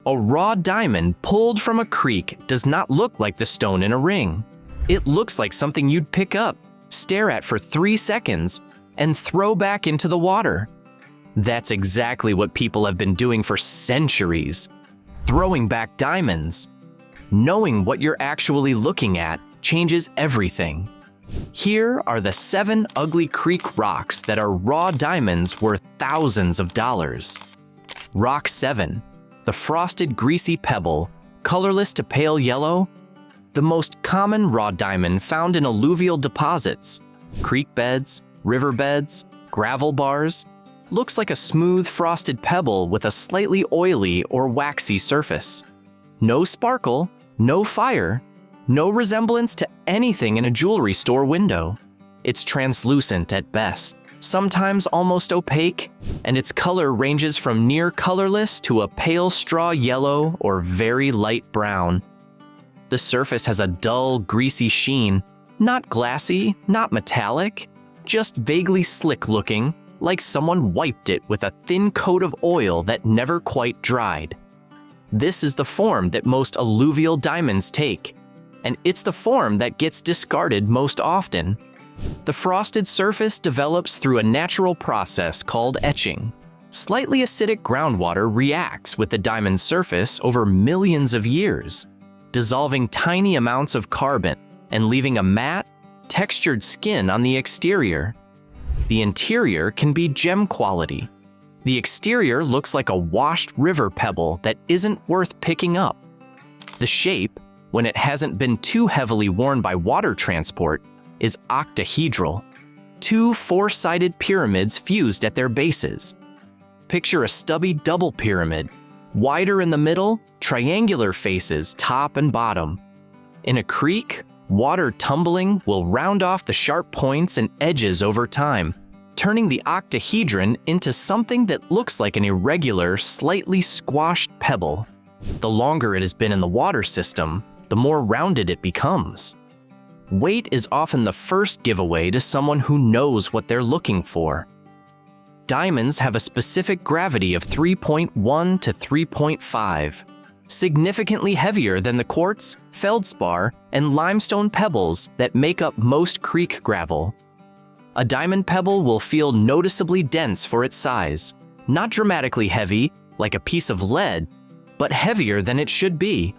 A raw diamond pulled from a creek does not look like the stone in a ring. It looks like something you'd pick up, stare at for 3 seconds, and throw back into the water. That's exactly what people have been doing for centuries, throwing back diamonds. Knowing what you're actually looking at changes everything. Here are the 7 ugly creek rocks that are raw diamonds worth thousands of dollars. Rock 7. The frosted greasy pebble, colorless to pale yellow. The most common raw diamond found in alluvial deposits, creek beds, riverbeds, gravel bars, looks like a smooth frosted pebble with a slightly oily or waxy surface. No sparkle, no fire, no resemblance to anything in a jewelry store window. It's translucent at best, sometimes almost opaque, and its color ranges from near colorless to a pale straw yellow or very light brown. The surface has a dull, greasy sheen, not glassy, not metallic, just vaguely slick-looking, like someone wiped it with a thin coat of oil that never quite dried. This is the form that most alluvial diamonds take, and it's the form that gets discarded most often. The frosted surface develops through a natural process called etching. Slightly acidic groundwater reacts with the diamond surface over millions of years, dissolving tiny amounts of carbon and leaving a matte, textured skin on the exterior. The interior can be gem quality. The exterior looks like a washed river pebble that isn't worth picking up. The shape, when it hasn't been too heavily worn by water transport, is octahedral. 2 4-sided pyramids fused at their bases. Picture a stubby double pyramid, wider in the middle, triangular faces top and bottom. In a creek, water tumbling will round off the sharp points and edges over time, turning the octahedron into something that looks like an irregular, slightly squashed pebble. The longer it has been in the water system, the more rounded it becomes. Weight is often the first giveaway to someone who knows what they're looking for. Diamonds have a specific gravity of 3.1 to 3.5, significantly heavier than the quartz, feldspar, and limestone pebbles that make up most creek gravel. A diamond pebble will feel noticeably dense for its size, not dramatically heavy, like a piece of lead, but heavier than it should be.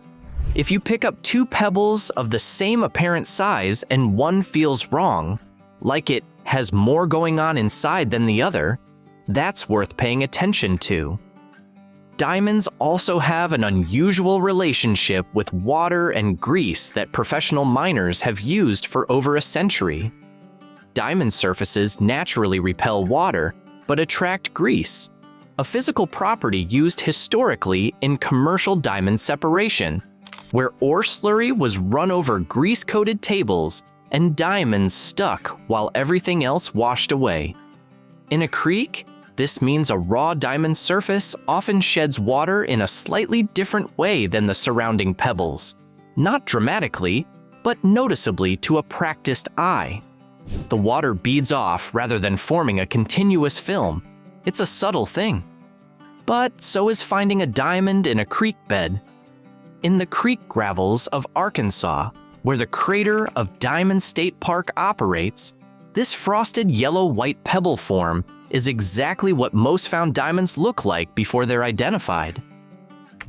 If you pick up 2 pebbles of the same apparent size and one feels wrong, like it has more going on inside than the other, that's worth paying attention to. Diamonds also have an unusual relationship with water and grease that professional miners have used for over a century. Diamond surfaces naturally repel water, but attract grease, a physical property used historically in commercial diamond separation, where ore slurry was run over grease-coated tables and diamonds stuck while everything else washed away. In a creek, this means a raw diamond surface often sheds water in a slightly different way than the surrounding pebbles, not dramatically, but noticeably to a practiced eye. The water beads off rather than forming a continuous film. It's a subtle thing. But so is finding a diamond in a creek bed. In the creek gravels of Arkansas, where the crater of Diamond State Park operates, this frosted yellow-white pebble form is exactly what most found diamonds look like before they're identified.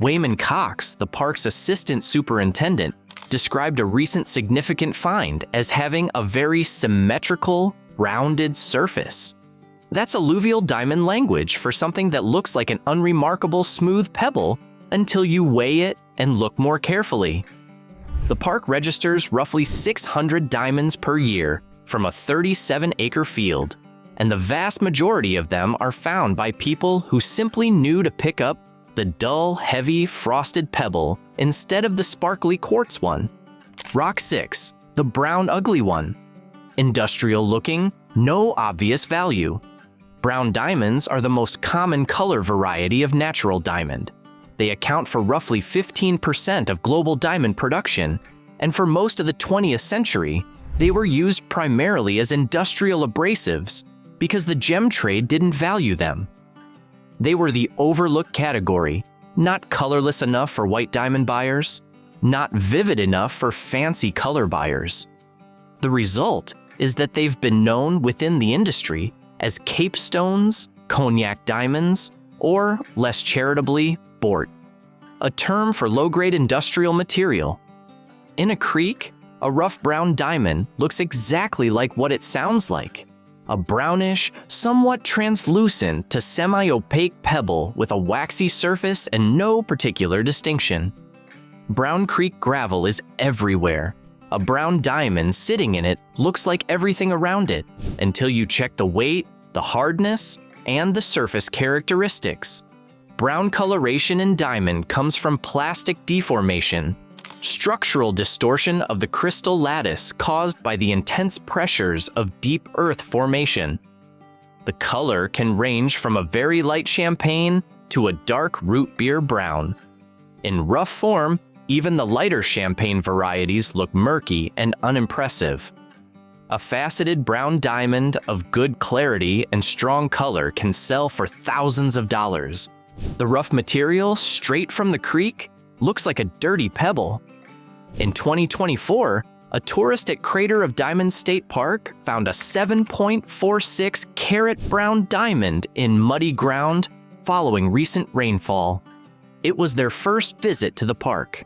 Wayman Cox, the park's assistant superintendent, described a recent significant find as having a very symmetrical, rounded surface. That's alluvial diamond language for something that looks like an unremarkable smooth pebble until you weigh it and look more carefully. The park registers roughly 600 diamonds per year from a 37-acre field, and the vast majority of them are found by people who simply knew to pick up the dull, heavy, frosted pebble instead of the sparkly quartz one. Rock 6, the brown ugly one. Industrial looking, no obvious value. Brown diamonds are the most common color variety of natural diamond. They account for roughly 15% of global diamond production, and for most of the 20th century, they were used primarily as industrial abrasives because the gem trade didn't value them. They were the overlooked category, not colorless enough for white diamond buyers, not vivid enough for fancy color buyers. The result is that they've been known within the industry as Cape stones, cognac diamonds, or, less charitably, bort, a term for low-grade industrial material. In a creek, a rough brown diamond looks exactly like what it sounds like: a brownish, somewhat translucent to semi-opaque pebble with a waxy surface and no particular distinction. Brown Creek gravel is everywhere. A brown diamond sitting in it looks like everything around it until you check the weight, the hardness, and the surface characteristics. Brown coloration in diamond comes from plastic deformation, structural distortion of the crystal lattice caused by the intense pressures of deep earth formation. The color can range from a very light champagne to a dark root beer brown. In rough form, even the lighter champagne varieties look murky and unimpressive. A faceted brown diamond of good clarity and strong color can sell for thousands of dollars. The rough material, straight from the creek, looks like a dirty pebble. In 2024, a tourist at Crater of Diamonds State Park found a 7.46 carat brown diamond in muddy ground following recent rainfall. It was their first visit to the park.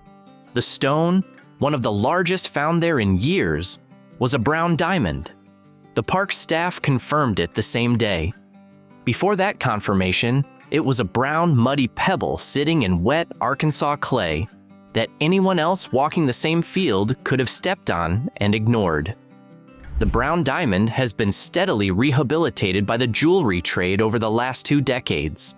The stone, one of the largest found there in years, was a brown diamond. The park staff confirmed it the same day. Before that confirmation, it was a brown, muddy pebble sitting in wet Arkansas clay that anyone else walking the same field could have stepped on and ignored. The brown diamond has been steadily rehabilitated by the jewelry trade over the last 2 decades.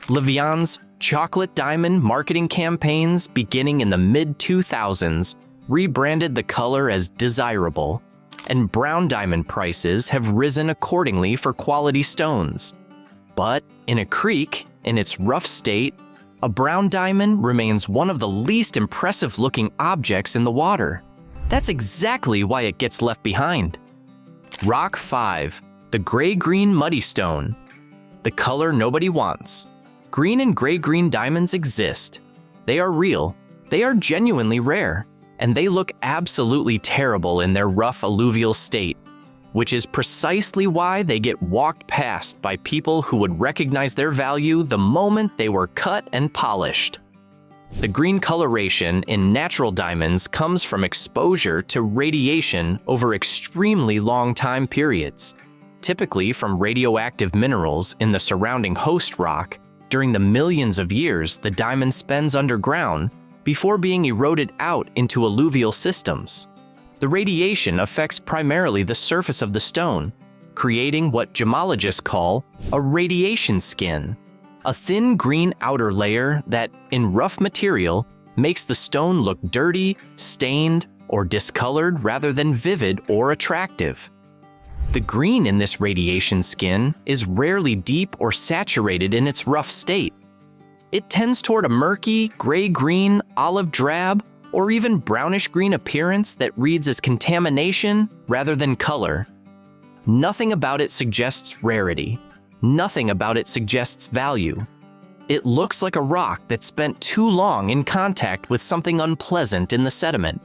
Levian's chocolate diamond marketing campaigns beginning in the mid-2000s rebranded the color as desirable, and brown diamond prices have risen accordingly for quality stones. But in a creek, in its rough state, a brown diamond remains one of the least impressive-looking objects in the water. That's exactly why it gets left behind. Rock 5, the gray-green muddy stone. The color nobody wants. Green and gray-green diamonds exist. They are real, they are genuinely rare, and they look absolutely terrible in their rough alluvial state, which is precisely why they get walked past by people who would recognize their value the moment they were cut and polished. The green coloration in natural diamonds comes from exposure to radiation over extremely long time periods, typically from radioactive minerals in the surrounding host rock during the millions of years the diamond spends underground before being eroded out into alluvial systems. The radiation affects primarily the surface of the stone, creating what gemologists call a radiation skin, a thin green outer layer that, in rough material, makes the stone look dirty, stained, or discolored rather than vivid or attractive. The green in this radiation skin is rarely deep or saturated in its rough state. It tends toward a murky, gray-green, olive drab, or even brownish-green appearance that reads as contamination rather than color. Nothing about it suggests rarity. Nothing about it suggests value. It looks like a rock that spent too long in contact with something unpleasant in the sediment.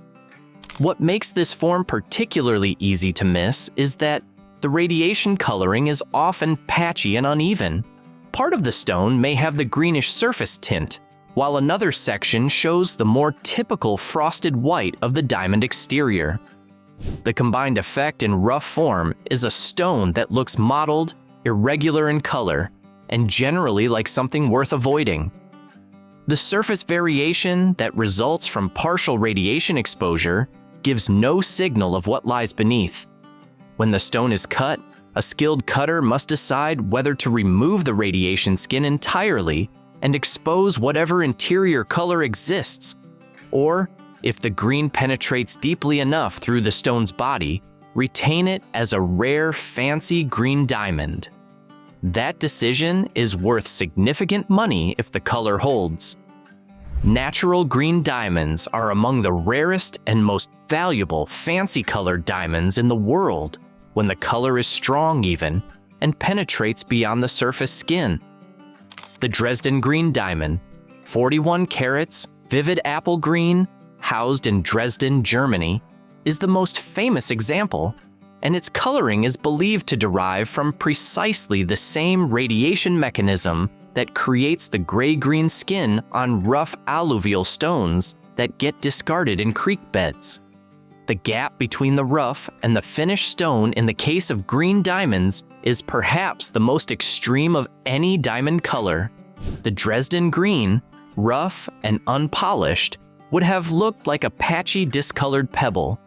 What makes this form particularly easy to miss is that the radiation coloring is often patchy and uneven. Part of the stone may have the greenish surface tint, while another section shows the more typical frosted white of the diamond exterior. The combined effect in rough form is a stone that looks mottled, irregular in color, and generally like something worth avoiding. The surface variation that results from partial radiation exposure gives no signal of what lies beneath. When the stone is cut, a skilled cutter must decide whether to remove the radiation skin entirely and expose whatever interior color exists, or, if the green penetrates deeply enough through the stone's body, retain it as a rare, fancy green diamond. That decision is worth significant money if the color holds. Natural green diamonds are among the rarest and most valuable fancy-colored diamonds in the world when the color is strong even and penetrates beyond the surface skin. The Dresden green diamond, 41 carats, vivid apple green, housed in Dresden, Germany, is the most famous example, and its coloring is believed to derive from precisely the same radiation mechanism that creates the gray-green skin on rough alluvial stones that get discarded in creek beds. The gap between the rough and the finished stone in the case of green diamonds is perhaps the most extreme of any diamond color. The Dresden green, rough and unpolished, would have looked like a patchy, discolored pebble.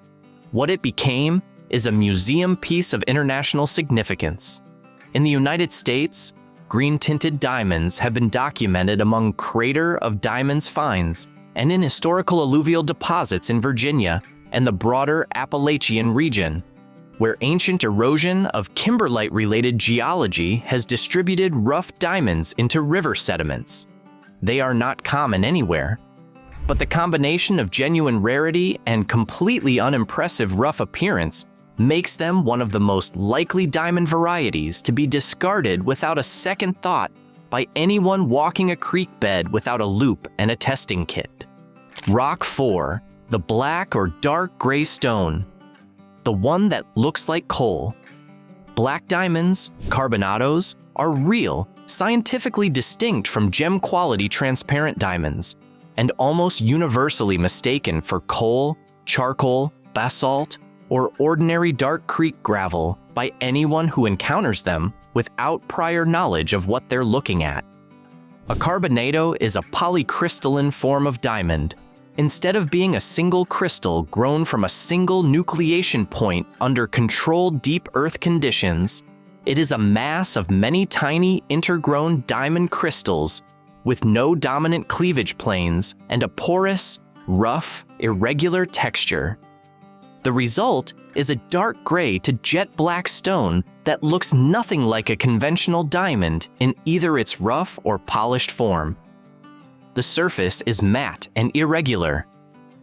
What it became is a museum piece of international significance. In the United States, green-tinted diamonds have been documented among crater of diamonds finds and in historical alluvial deposits in Virginia and the broader Appalachian region, where ancient erosion of kimberlite-related geology has distributed rough diamonds into river sediments. They are not common anywhere, but the combination of genuine rarity and completely unimpressive rough appearance makes them one of the most likely diamond varieties to be discarded without a second thought by anyone walking a creek bed without a loupe and a testing kit. Rock 4. The black or dark gray stone. The one that looks like coal. Black diamonds, carbonados, are real, scientifically distinct from gem-quality transparent diamonds, and almost universally mistaken for coal, charcoal, basalt, or ordinary dark creek gravel by anyone who encounters them without prior knowledge of what they're looking at. A carbonado is a polycrystalline form of diamond. Instead of being a single crystal grown from a single nucleation point under controlled deep earth conditions, it is a mass of many tiny intergrown diamond crystals with no dominant cleavage planes and a porous, rough, irregular texture. The result is a dark gray to jet black stone that looks nothing like a conventional diamond in either its rough or polished form. The surface is matte and irregular.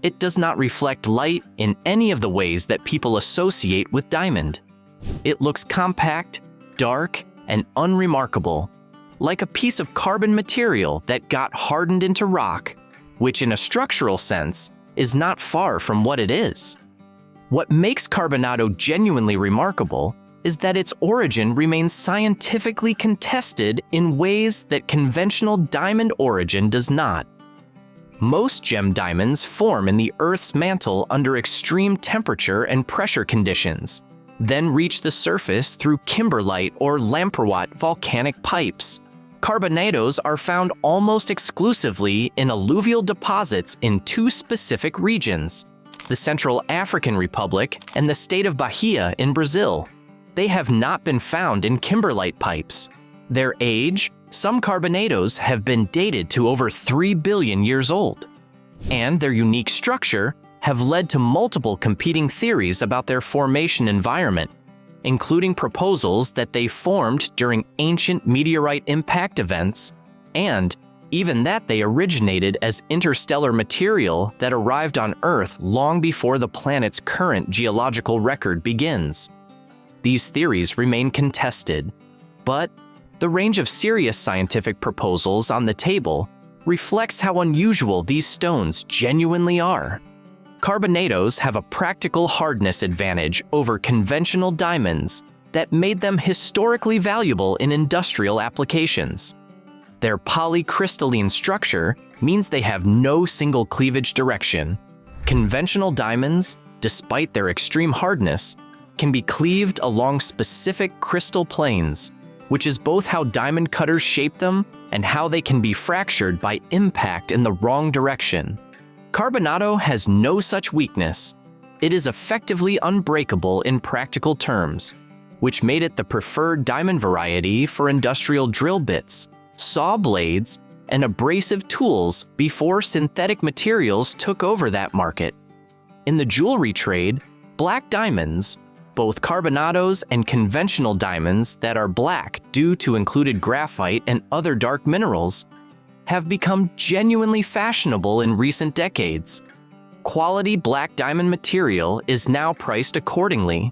It does not reflect light in any of the ways that people associate with diamond. It looks compact, dark, and unremarkable, like a piece of carbon material that got hardened into rock, which in a structural sense is not far from what it is. What makes carbonado genuinely remarkable is that its origin remains scientifically contested in ways that conventional diamond origin does not. Most gem diamonds form in the Earth's mantle under extreme temperature and pressure conditions, then reach the surface through kimberlite or lamproite volcanic pipes. Carbonados are found almost exclusively in alluvial deposits in two specific regions, the Central African Republic and the state of Bahia in Brazil. They have not been found in kimberlite pipes. Their age, some carbonados have been dated to over 3 billion years old. And their unique structure have led to multiple competing theories about their formation environment, including proposals that they formed during ancient meteorite impact events, and even that they originated as interstellar material that arrived on Earth long before the planet's current geological record begins. These theories remain contested, but the range of serious scientific proposals on the table reflects how unusual these stones genuinely are. Carbonados have a practical hardness advantage over conventional diamonds that made them historically valuable in industrial applications. Their polycrystalline structure means they have no single cleavage direction. Conventional diamonds, despite their extreme hardness, can be cleaved along specific crystal planes, which is both how diamond cutters shape them and how they can be fractured by impact in the wrong direction. Carbonado has no such weakness. It is effectively unbreakable in practical terms, which made it the preferred diamond variety for industrial drill bits, saw blades, and abrasive tools before synthetic materials took over that market. In the jewelry trade, black diamonds, both carbonados and conventional diamonds that are black due to included graphite and other dark minerals, have become genuinely fashionable in recent decades. Quality black diamond material is now priced accordingly,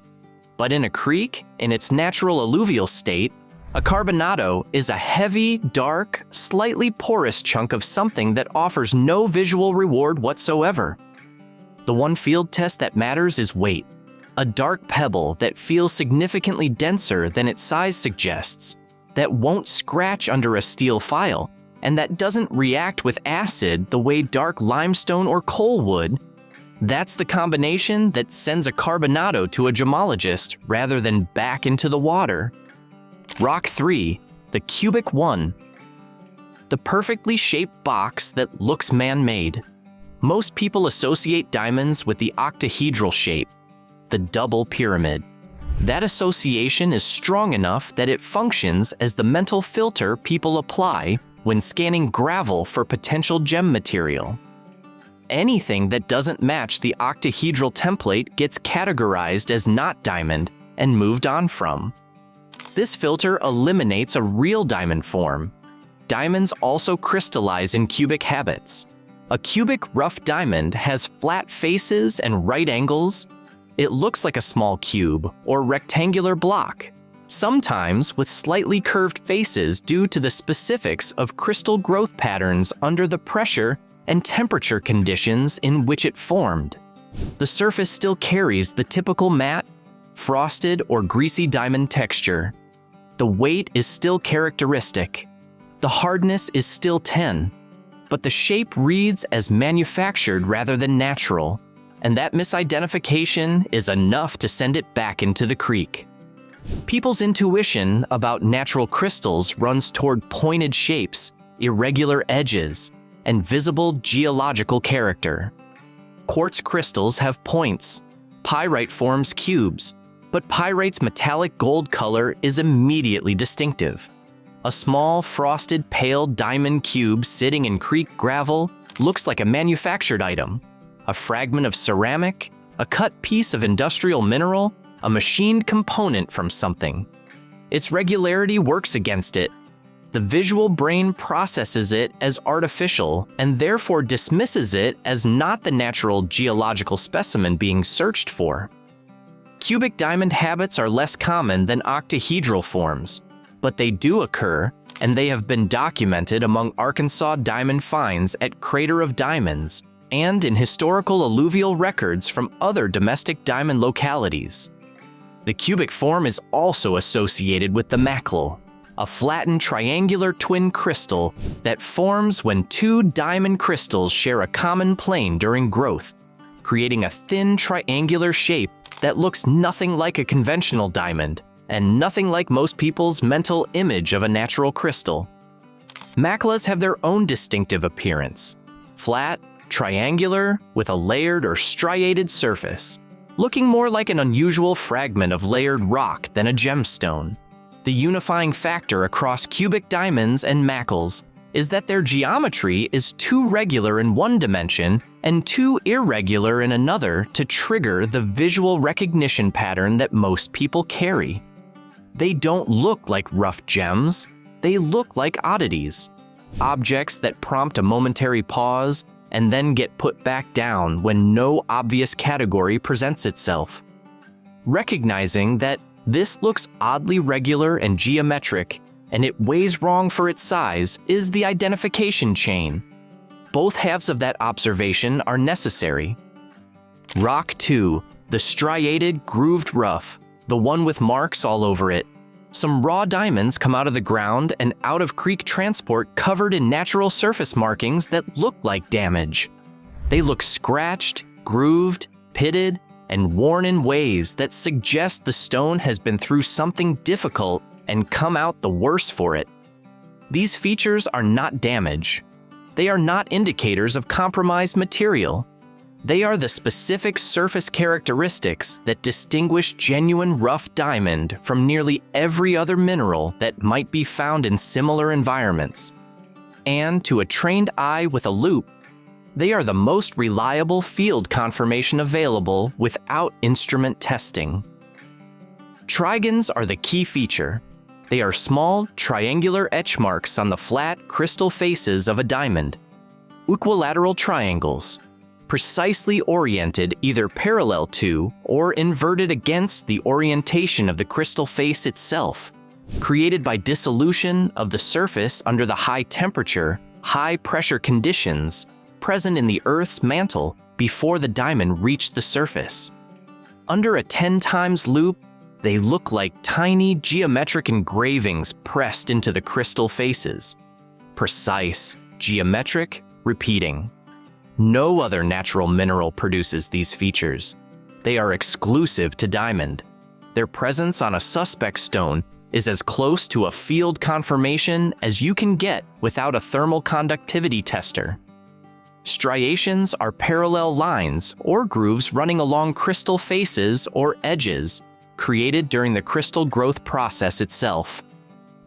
but in a creek, in its natural alluvial state, A carbonado is a heavy, dark, slightly porous chunk of something that offers no visual reward whatsoever. The one field test that matters is weight. A dark pebble that feels significantly denser than its size suggests, that won't scratch under a steel file, and that doesn't react with acid the way dark limestone or coal would, that's the combination that sends a carbonado to a gemologist rather than back into the water. Rock 3, the cubic one. The perfectly shaped box that looks man-made. Most people associate diamonds with the octahedral shape, the double pyramid. That association is strong enough that it functions as the mental filter people apply when scanning gravel for potential gem material. Anything that doesn't match the octahedral template gets categorized as not diamond and moved on from. This filter eliminates a real diamond form. Diamonds also crystallize in cubic habits. A cubic rough diamond has flat faces and right angles. It looks like a small cube or rectangular block, sometimes with slightly curved faces due to the specifics of crystal growth patterns under the pressure and temperature conditions in which it formed. The surface still carries the typical matte, frosted, or greasy diamond texture. The weight is still characteristic. The hardness is still 10, but the shape reads as manufactured rather than natural, and that misidentification is enough to send it back into the creek. People's intuition about natural crystals runs toward pointed shapes, irregular edges, and visible geological character. Quartz crystals have points. Pyrite forms cubes, but pyrite's metallic gold color is immediately distinctive. A small, frosted, pale diamond cube sitting in creek gravel looks like a manufactured item. A fragment of ceramic, a cut piece of industrial mineral, a machined component from something. Its regularity works against it. The visual brain processes it as artificial and therefore dismisses it as not the natural geological specimen being searched for. Cubic diamond habits are less common than octahedral forms, but they do occur, and they have been documented among Arkansas diamond finds at Crater of Diamonds and in historical alluvial records from other domestic diamond localities. The cubic form is also associated with the mackerel, a flattened triangular twin crystal that forms when two diamond crystals share a common plane during growth, creating a thin triangular shape that looks nothing like a conventional diamond and nothing like most people's mental image of a natural crystal. Mackerels have their own distinctive appearance, flat, triangular, with a layered or striated surface, looking more like an unusual fragment of layered rock than a gemstone. The unifying factor across cubic diamonds and mackerels is that their geometry is too regular in one dimension and too irregular in another to trigger the visual recognition pattern that most people carry. They don't look like rough gems, they look like oddities, objects that prompt a momentary pause and then get put back down when no obvious category presents itself. Recognizing that this looks oddly regular and geometric, and it weighs wrong for its size, is the identification chain. Both halves of that observation are necessary. Rock 2, the striated, grooved rough, the one with marks all over it. Some raw diamonds come out of the ground and out of creek transport covered in natural surface markings that look like damage. They look scratched, grooved, pitted, and worn in ways that suggest the stone has been through something difficult and come out the worse for it. These features are not damage. They are not indicators of compromised material. They are the specific surface characteristics that distinguish genuine rough diamond from nearly every other mineral that might be found in similar environments. And to a trained eye with a loupe, they are the most reliable field confirmation available without instrument testing. Trigons are the key feature. They are small, triangular etch marks on the flat, crystal faces of a diamond. Equilateral triangles, precisely oriented either parallel to or inverted against the orientation of the crystal face itself. created by dissolution of the surface under the high temperature, high pressure conditions present in the Earth's mantle before the diamond reached the surface. Under a 10 times loop, they look like tiny geometric engravings pressed into the crystal faces. Precise, geometric, repeating. No other natural mineral produces these features. They are exclusive to diamond. Their presence on a suspect stone is as close to a field confirmation as you can get without a thermal conductivity tester. Striations are parallel lines or grooves running along crystal faces or edges, created during the crystal growth process itself.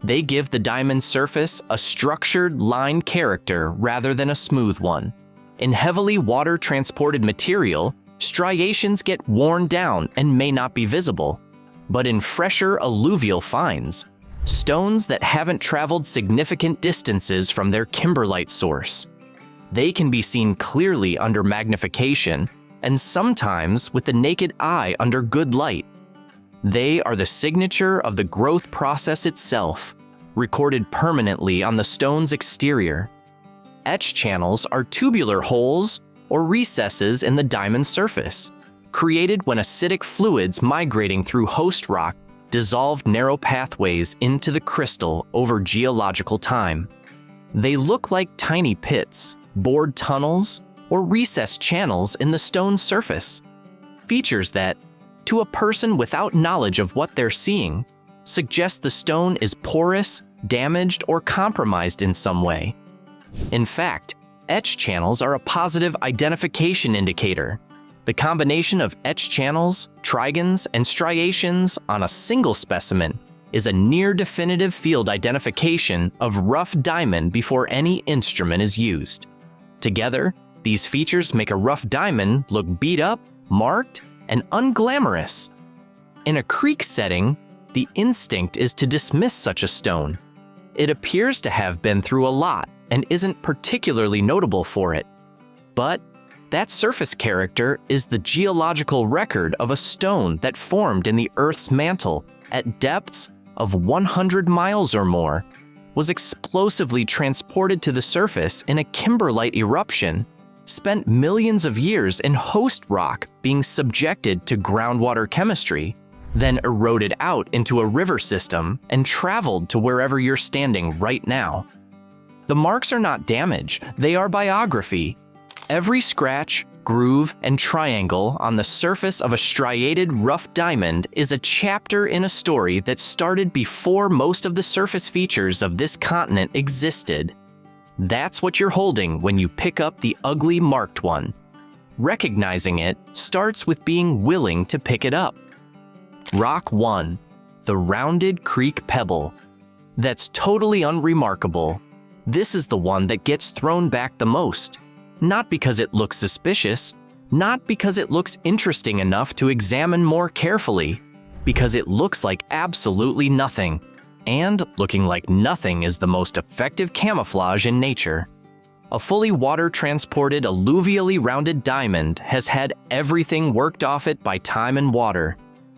They give the diamond surface a structured line character rather than a smooth one. In heavily water-transported material, striations get worn down and may not be visible. But in fresher alluvial finds, stones that haven't traveled significant distances from their kimberlite source, they can be seen clearly under magnification and sometimes with the naked eye under good light. They are the signature of the growth process itself, recorded permanently on the stone's exterior. Etch channels are tubular holes or recesses in the diamond surface, created when acidic fluids migrating through host rock dissolved narrow pathways into the crystal over geological time. They look like tiny pits, bored tunnels, or recessed channels in the stone's surface. Features that, to a person without knowledge of what they're seeing, suggest the stone is porous, damaged, or compromised in some way. In fact, etch channels are a positive identification indicator. The combination of etch channels, trigons, and striations on a single specimen is a near-definitive field identification of rough diamond before any instrument is used. Together, these features make a rough diamond look beat up, marked, and unglamorous. In a creek setting, the instinct is to dismiss such a stone. It appears to have been through a lot and isn't particularly notable for it. But that surface character is the geological record of a stone that formed in the Earth's mantle at depths of 100 miles or more, was explosively transported to the surface in a kimberlite eruption, spent millions of years in host rock being subjected to groundwater chemistry, then eroded out into a river system and traveled to wherever you're standing right now. The marks are not damage, they are biography. Every scratch, groove, and triangle on the surface of a striated rough diamond is a chapter in a story that started before most of the surface features of this continent existed. That's what you're holding when you pick up the ugly marked one. Recognizing it starts with being willing to pick it up. Rock 1. The rounded creek pebble. That's totally unremarkable. This is the one that gets thrown back the most. Not because it looks suspicious, not because it looks interesting enough to examine more carefully, because it looks like absolutely nothing. And looking like nothing is the most effective camouflage in nature. A fully water-transported, alluvially rounded diamond has had everything worked off it by time and water.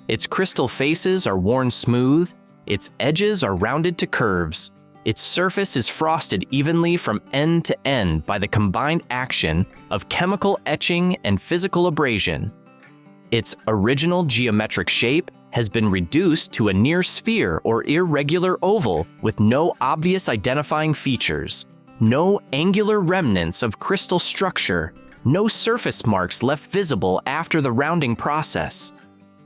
Its crystal faces are worn smooth, its edges are rounded to curves. Its surface is frosted evenly from end to end by the combined action of chemical etching and physical abrasion. Its original geometric shape has been reduced to a near sphere or irregular oval with no obvious identifying features, no angular remnants of crystal structure, no surface marks left visible after the rounding process.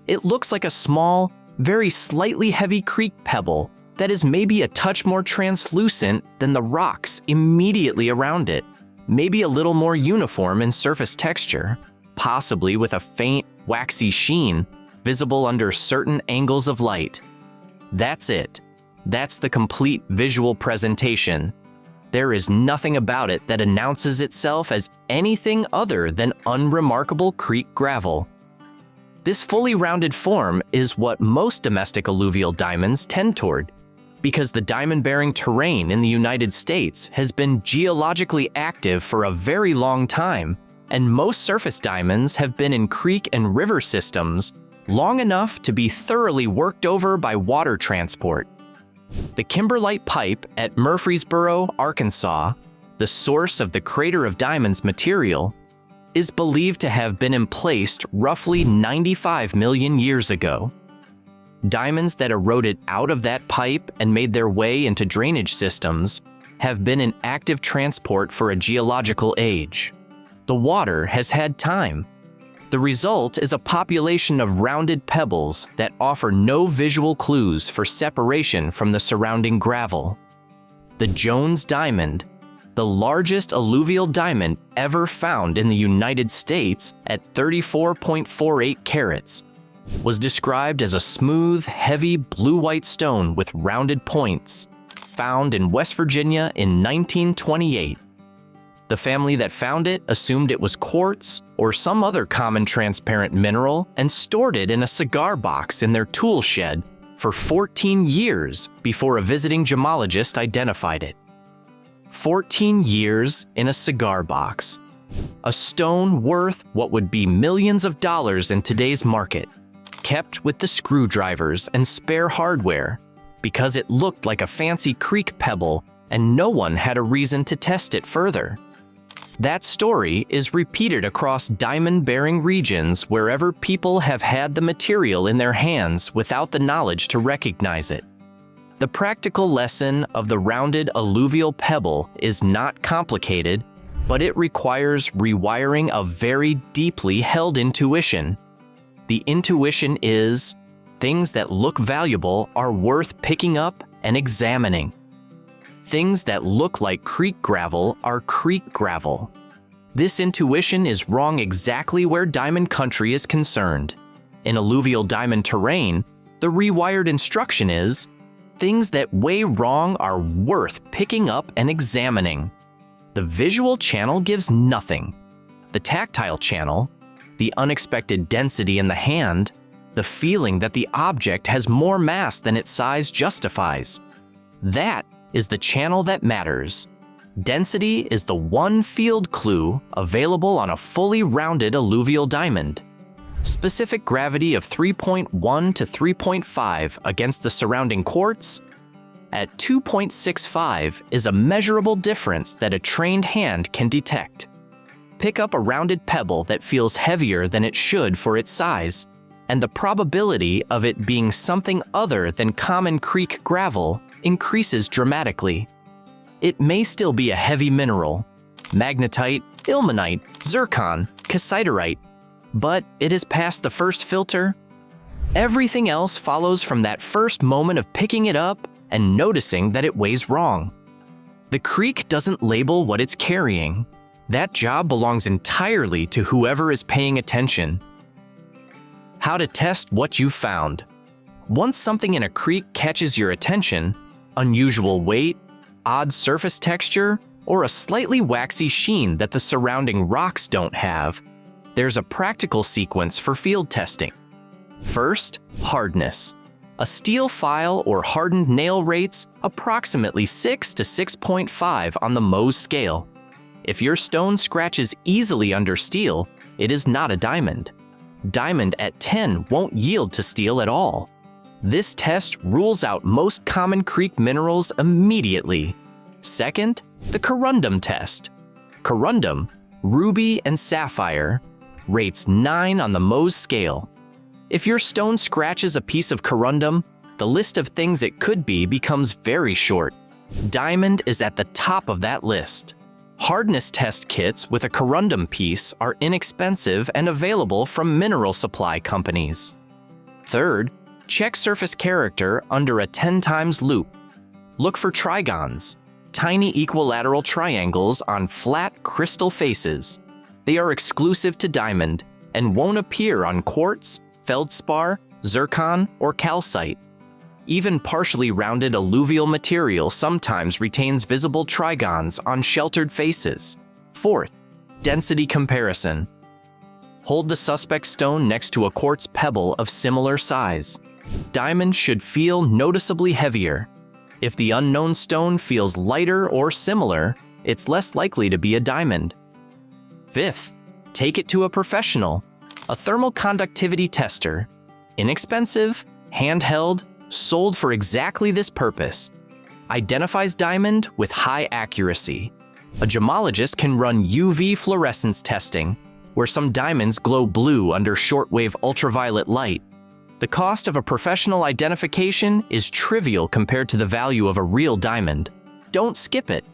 It looks like a small, very slightly heavy creek pebble that is maybe a touch more translucent than the rocks immediately around it, maybe a little more uniform in surface texture, possibly with a faint, waxy sheen visible under certain angles of light. That's it. That's the complete visual presentation. There is nothing about it that announces itself as anything other than unremarkable creek gravel. This fully rounded form is what most domestic alluvial diamonds tend toward, because the diamond-bearing terrain in the United States has been geologically active for a very long time, and most surface diamonds have been in creek and river systems long enough to be thoroughly worked over by water transport. The kimberlite pipe at Murfreesboro, Arkansas, the source of the crater of diamonds material, is believed to have been emplaced roughly 95 million years ago. Diamonds that eroded out of that pipe and made their way into drainage systems have been in active transport for a geological age. The water has had time. The result is a population of rounded pebbles that offer no visual clues for separation from the surrounding gravel. The Jones Diamond, the largest alluvial diamond ever found in the United States at 34.48 carats, was described as a smooth, heavy blue-white stone with rounded points, found in West Virginia in 1928. The family that found it assumed it was quartz or some other common transparent mineral and stored it in a cigar box in their tool shed for 14 years before a visiting gemologist identified it. 14 years in a cigar box. A stone worth what would be millions of dollars in today's market, kept with the screwdrivers and spare hardware because it looked like a fancy creek pebble and no one had a reason to test it further. That story is repeated across diamond-bearing regions wherever people have had the material in their hands without the knowledge to recognize it. The practical lesson of the rounded alluvial pebble is not complicated, but it requires rewiring a very deeply held intuition. The intuition is, things that look valuable are worth picking up and examining. Things that look like creek gravel are creek gravel. This intuition is wrong exactly where diamond country is concerned. In alluvial diamond terrain, the rewired instruction is, things that weigh wrong are worth picking up and examining. The visual channel gives nothing. The tactile channel, the unexpected density in the hand, the feeling that the object has more mass than its size justifies. That is the channel that matters. Density is the one field clue available on a fully rounded alluvial diamond. Specific gravity of 3.1 to 3.5 against the surrounding quartz at 2.65 is a measurable difference that a trained hand can detect. Pick up a rounded pebble that feels heavier than it should for its size, and the probability of it being something other than common creek gravel increases dramatically. It may still be a heavy mineral, magnetite, ilmenite, zircon, cassiterite, but it has passed the first filter. Everything else follows from that first moment of picking it up and noticing that it weighs wrong. The creek doesn't label what it's carrying. That job belongs entirely to whoever is paying attention. How to test what you found. Once something in a creek catches your attention, unusual weight, odd surface texture, or a slightly waxy sheen that the surrounding rocks don't have, there's a practical sequence for field testing. First, hardness. A steel file or hardened nail rates approximately 6 to 6.5 on the Mohs scale. If your stone scratches easily under steel, it is not a diamond. Diamond at 10 won't yield to steel at all. This test rules out most common creek minerals immediately. Second, the corundum test. Corundum, ruby and sapphire, rates 9 on the Mohs scale. If your stone scratches a piece of corundum, the list of things it could be becomes very short. Diamond is at the top of that list. Hardness test kits with a corundum piece are inexpensive and available from mineral supply companies. Third, check surface character under a 10 times loop. Look for trigons, tiny equilateral triangles on flat crystal faces. They are exclusive to diamond and won't appear on quartz, feldspar, zircon, or calcite. Even partially rounded alluvial material sometimes retains visible trigons on sheltered faces. Fourth, density comparison. Hold the suspect stone next to a quartz pebble of similar size. Diamond should feel noticeably heavier. If the unknown stone feels lighter or similar, it's less likely to be a diamond. Fifth, take it to a professional. A thermal conductivity tester. Inexpensive, handheld, sold for exactly this purpose. Identifies diamond with high accuracy. A gemologist can run UV fluorescence testing, where some diamonds glow blue under shortwave ultraviolet light. The cost of a professional identification is trivial compared to the value of a real diamond. Don't skip it.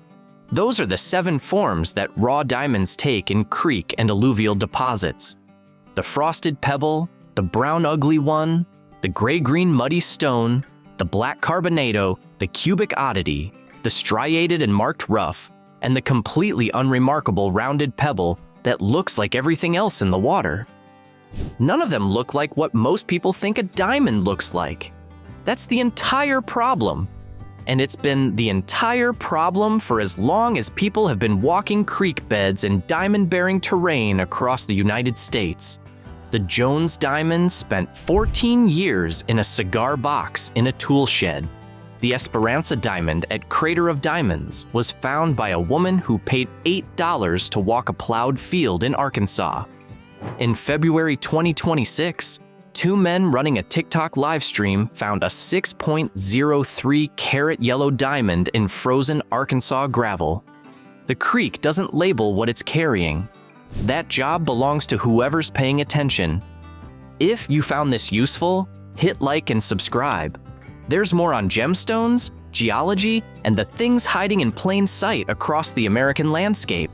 Those are the 7 forms that raw diamonds take in creek and alluvial deposits. The frosted pebble, the brown ugly one, the gray-green muddy stone, the black carbonado, the cubic oddity, the striated and marked rough, and the completely unremarkable rounded pebble that looks like everything else in the water. None of them look like what most people think a diamond looks like. That's the entire problem. And it's been the entire problem for as long as people have been walking creek beds and diamond-bearing terrain across the United States. The Jones diamond spent 14 years in a cigar box in a tool shed. The Esperanza diamond at Crater of Diamonds was found by a woman who paid $8 to walk a plowed field in Arkansas. In February 2026, 2 men running a TikTok live stream found a 6.03 carat yellow diamond in frozen Arkansas gravel. The creek doesn't label what it's carrying. That job belongs to whoever's paying attention. If you found this useful, hit like and subscribe. There's more on gemstones, geology, and the things hiding in plain sight across the American landscape.